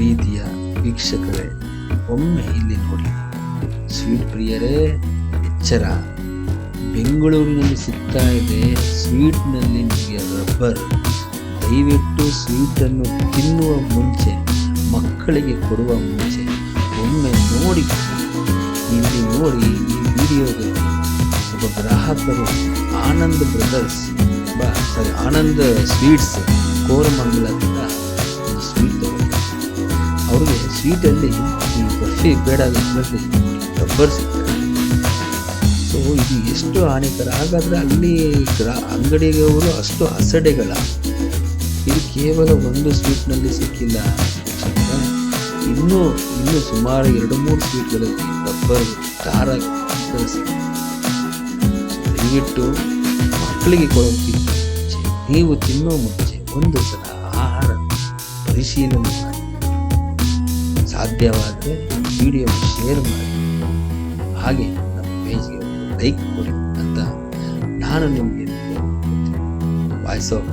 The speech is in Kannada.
ಪ್ರೀತಿಯ ವೀಕ್ಷಕರೇ, ಒಮ್ಮೆ ಇಲ್ಲಿ ನೋಡಿ. ಸ್ವೀಟ್ ಪ್ರಿಯರೇ, ಎಚ್ಚರ! ಬೆಂಗಳೂರಿನಲ್ಲಿ ಸಿಗ್ತಾ ಇದೆ ಸ್ವೀಟ್ನಲ್ಲಿ ನಿಮಗೆ ರಬ್ಬರ್. ದಯವಿಟ್ಟು ಸ್ವೀಟನ್ನು ತಿನ್ನುವ ಮುಂಚೆ, ಮಕ್ಕಳಿಗೆ ಕೊಡುವ ಮುಂಚೆ ಒಮ್ಮೆ ನೋಡಿ. ಇಲ್ಲಿ ನೋಡಿ, ಈ ವಿಡಿಯೋದಲ್ಲಿ ಒಬ್ಬ ಗ್ರಾಹಕರು ಆನಂದ್ ಬ್ರದರ್ಸ್ ಆನಂದ್ ಸ್ವೀಟ್ಸ್ ಕೋರಮಂಗಲದಿಂದ ಸ್ವೀಟ್ ತಗೊಂಡು, ಅವ್ರಿಗೆ ಸ್ವೀಟಲ್ಲಿ ಈ ಬರ್ಫಿ ಬೇಡ ರಬ್ಬರ್ ಸಿಗ್ತದೆ. ಸೊ ಇದು ಎಷ್ಟು ಹಾನಿಕರ. ಹಾಗಾದರೆ ಅಲ್ಲಿ ಅಂಗಡಿಯವರು ಅಷ್ಟು ಅಸಡೆಗಳ. ಇದು ಕೇವಲ ಒಂದು ಸ್ವೀಟ್ನಲ್ಲಿ ಸಿಕ್ಕಿಲ್ಲ, ಇನ್ನೂ ಸುಮಾರು 2-3 ಸ್ವೀಟ್ಗಳಲ್ಲಿ ರಬ್ಬರ್ ಖಾರ ಸಿಕ್ಕಿದೆ. ದಯವಿಟ್ಟು ಮಕ್ಕಳಿಗೆ ಕೊಡೋಕ್ಕಿಂತ ಮುಂಚೆ, ನೀವು ತಿನ್ನೋ ಮುಂಚೆ ಒಂದು ಸಲ ಆಹಾರ ಪರಿಶೀಲನೆ ಮಾಡಿ. ಸಾಧ್ಯವಾದರೆ ವಿಡಿಯೋ ಶೇರ್ ಮಾಡಿ, ಹಾಗೆ ನಮ್ಮ ಪೇಜ್ಗೆ ಲೈಕ್ ಕೊಡಿ ಅಂತ ನಾನು ನಿಮಗೆ ವಾಯ್ಸ್ ಆಫ್